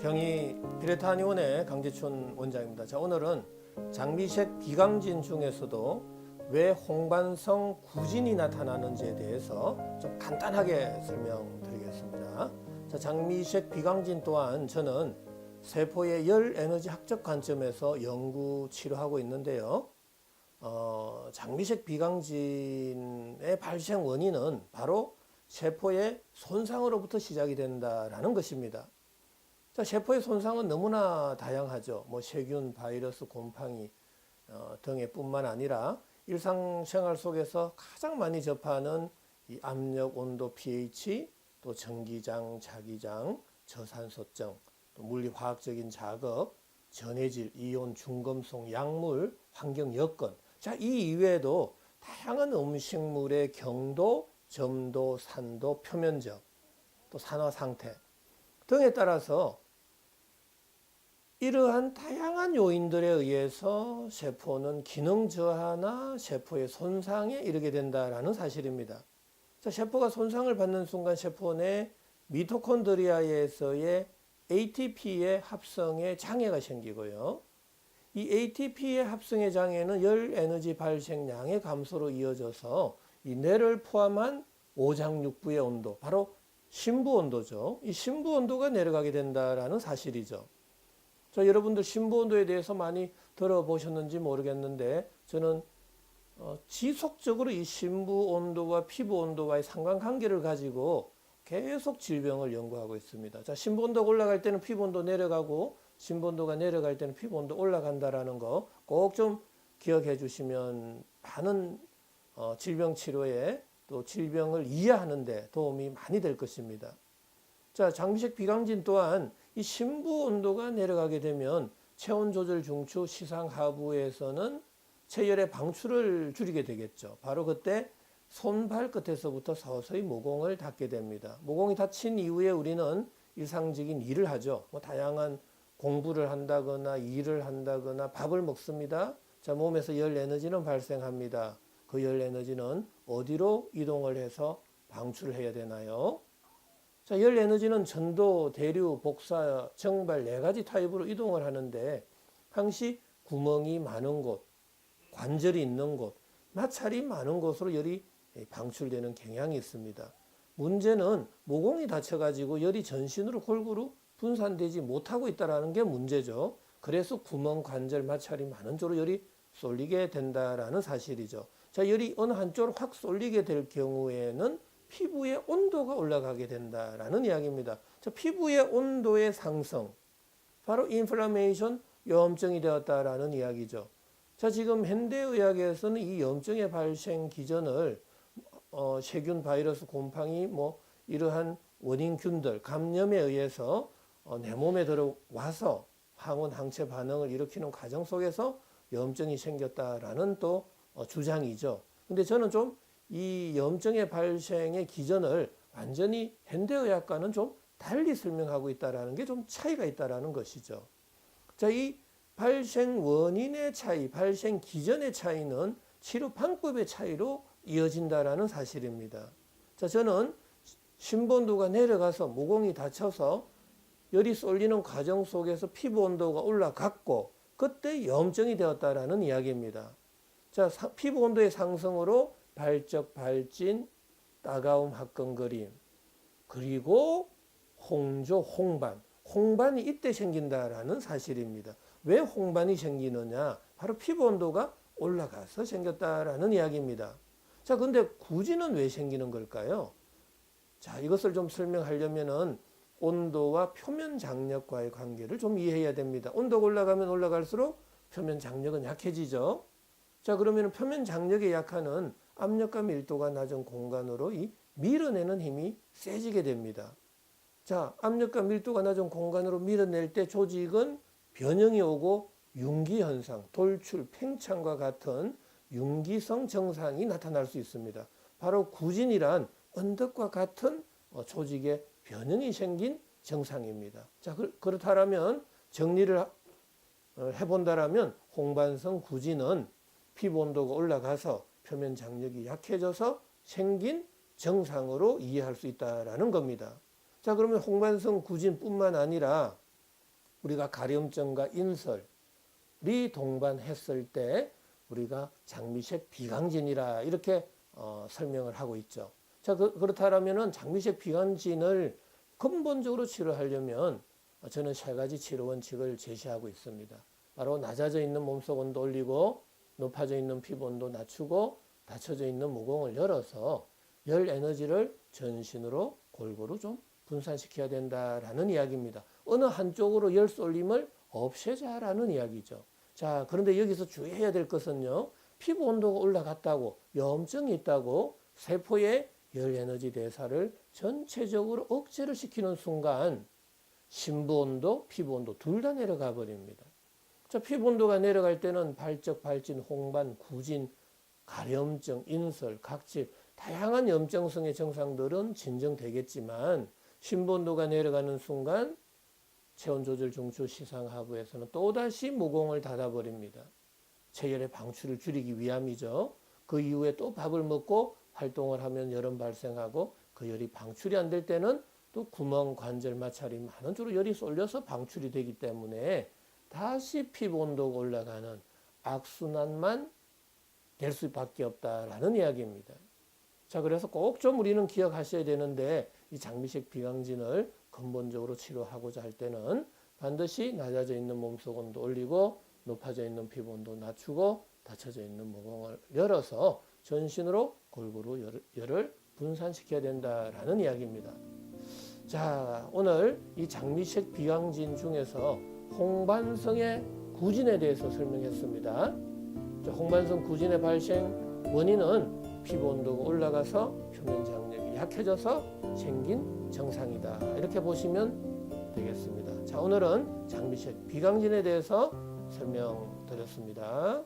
경희 비레타니온의 강재춘 원장입니다. 자, 오늘은 장미색 비강진 중에서도 왜 홍반성 구진이 나타나는지에 대해서 좀 간단하게 설명드리겠습니다. 자, 장미색 비강진 또한 저는 세포의 열 에너지 학적 관점에서 연구 치료하고 있는데요. 장미색 비강진의 발생 원인은 바로 세포의 손상으로부터 시작이 된다라는 것입니다. 자, 세포의 손상은 너무나 다양하죠. 세균, 바이러스, 곰팡이 등의 뿐만 아니라 일상생활 속에서 가장 많이 접하는 이 압력, 온도, pH, 또 전기장, 자기장, 저산소증, 또 물리화학적인 작업, 전해질, 이온, 중금속, 약물, 환경 여건. 자, 이 이외에도 다양한 음식물의 경도, 점도, 산도, 표면적, 또 산화 상태 등에 따라서 이러한 다양한 요인들에 의해서 세포는 기능 저하나 세포의 손상에 이르게 된다는 사실입니다. 자, 세포가 손상을 받는 순간 세포 내 미토콘드리아에서의 ATP의 합성에 장애가 생기고요. 이 ATP의 합성의 장애는 열 에너지 발생량의 감소로 이어져서 이 뇌를 포함한 오장육부의 온도, 바로 심부 온도죠. 이 심부 온도가 내려가게 된다는 사실이죠. 자, 여러분들 심부 온도에 대해서 많이 들어보셨는지 모르겠는데 저는 지속적으로 이 심부 온도와 피부 온도와의 상관관계를 가지고 계속 질병을 연구하고 있습니다. 자, 심부 온도가 올라갈 때는 피부 온도 내려가고 심부 온도가 내려갈 때는 피부 온도 올라간다라는 거 꼭 좀 기억해 주시면 많은 질병 치료에 또 질병을 이해하는 데 도움이 많이 될 것입니다. 자, 장미색 비강진 또한 이 심부 온도가 내려가게 되면 체온 조절 중추 시상 하부에서는 체열의 방출을 줄이게 되겠죠. 바로 그때 손발끝에서부터 서서히 모공을 닫게 됩니다. 모공이 닫힌 이후에 우리는 일상적인 일을 하죠. 다양한 공부를 한다거나 일을 한다거나 밥을 먹습니다. 자, 몸에서 열 에너지는 발생합니다. 그 열 에너지는 어디로 이동을 해서 방출을 해야 되나요? 자, 열 에너지는 전도, 대류, 복사, 정발 네 가지 타입으로 이동을 하는데 항시 구멍이 많은 곳, 관절이 있는 곳, 마찰이 많은 곳으로 열이 방출되는 경향이 있습니다. 문제는 모공이 닫혀가지고 열이 전신으로 골고루 분산되지 못하고 있다는 게 문제죠. 그래서 구멍, 관절, 마찰이 많은 쪽으로 열이 쏠리게 된다는 사실이죠. 자, 열이 어느 한쪽으로 확 쏠리게 될 경우에는 피부의 온도가 올라가게 된다라는 이야기입니다. 자, 피부의 온도의 상승, 바로 인플라메이션, 염증이 되었다라는 이야기죠. 자, 지금 현대의학에서는 이 염증의 발생 기전을 세균, 바이러스, 곰팡이, 이러한 원인균들, 감염에 의해서 내 몸에 들어와서 항원, 항체 반응을 일으키는 과정 속에서 염증이 생겼다라는 또 주장이죠. 근데 저는 좀 이 염증의 발생의 기전을 완전히 현대의학과는 좀 달리 설명하고 있다는 게 좀 차이가 있다는 것이죠. 자, 이 발생 원인의 차이, 발생 기전의 차이는 치료 방법의 차이로 이어진다는 사실입니다. 자, 저는 심부 온도가 내려가서 모공이 닫혀서 열이 쏠리는 과정 속에서 피부 온도가 올라갔고 그때 염증이 되었다는 이야기입니다. 자, 피부 온도의 상승으로 발적, 발진, 따가움, 화끈거림, 그리고 홍조, 홍반. 홍반이 이때 생긴다라는 사실입니다. 왜 홍반이 생기느냐? 바로 피부 온도가 올라가서 생겼다라는 이야기입니다. 자, 근데 구진은 왜 생기는 걸까요? 자, 이것을 좀 설명하려면은 온도와 표면 장력과의 관계를 좀 이해해야 됩니다. 온도가 올라가면 올라갈수록 표면 장력은 약해지죠. 자, 그러면 표면 장력에 약하는 압력과 밀도가 낮은 공간으로 이 밀어내는 힘이 세지게 됩니다. 자, 압력과 밀도가 낮은 공간으로 밀어낼 때 조직은 변형이 오고 융기현상, 돌출, 팽창과 같은 융기성 증상이 나타날 수 있습니다. 바로 구진이란 언덕과 같은 조직의 변형이 생긴 증상입니다. 자, 그렇다면 정리를 해본다라면 홍반성 구진은 피부 온도가 올라가서 표면 장력이 약해져서 생긴 증상으로 이해할 수 있다는 겁니다. 자, 그러면 홍반성 구진뿐만 아니라 우리가 가려움증과 인설이 동반했을 때 우리가 장미색 비강진이라 이렇게 설명을 하고 있죠. 자, 그렇다면은 장미색 비강진을 근본적으로 치료하려면 저는 세 가지 치료 원칙을 제시하고 있습니다. 바로 낮아져 있는 몸속 온도 올리고 높아져 있는 피부 온도 낮추고 닫혀져 있는 모공을 열어서 열 에너지를 전신으로 골고루 좀 분산시켜야 된다라는 이야기입니다. 어느 한쪽으로 열 쏠림을 없애자라는 이야기죠. 자, 그런데 여기서 주의해야 될 것은요. 피부 온도가 올라갔다고 염증이 있다고 세포의 열 에너지 대사를 전체적으로 억제를 시키는 순간 심부 온도, 피부 온도 둘 다 내려가 버립니다. 자, 피부 온도가 내려갈 때는 발적, 발진, 홍반, 구진, 가려움증, 인설, 각질 다양한 염증성의 증상들은 진정되겠지만 심부 온도가 내려가는 순간 체온 조절 중추 시상 하부에서는 또다시 모공을 닫아버립니다. 체열의 방출을 줄이기 위함이죠. 그 이후에 또 밥을 먹고 활동을 하면 열은 발생하고 그 열이 방출이 안 될 때는 또 구멍, 관절, 마찰이 많은 쪽으로 열이 쏠려서 방출이 되기 때문에 다시 피부 온도가 올라가는 악순환만 될 수밖에 없다라는 이야기입니다. 자, 그래서 꼭 좀 우리는 기억하셔야 되는데 이 장미색 비강진을 근본적으로 치료하고자 할 때는 반드시 낮아져 있는 몸속 온도 올리고 높아져 있는 피부 온도 낮추고 닫혀져 있는 모공을 열어서 전신으로 골고루 열을 분산시켜야 된다라는 이야기입니다. 자, 오늘 이 장미색 비강진 중에서 홍반성의 구진에 대해서 설명했습니다. 홍반성 구진의 발생 원인은 피부 온도가 올라가서 표면 장력이 약해져서 생긴 증상이다. 이렇게 보시면 되겠습니다. 자, 오늘은 장미색 비강진에 대해서 설명드렸습니다.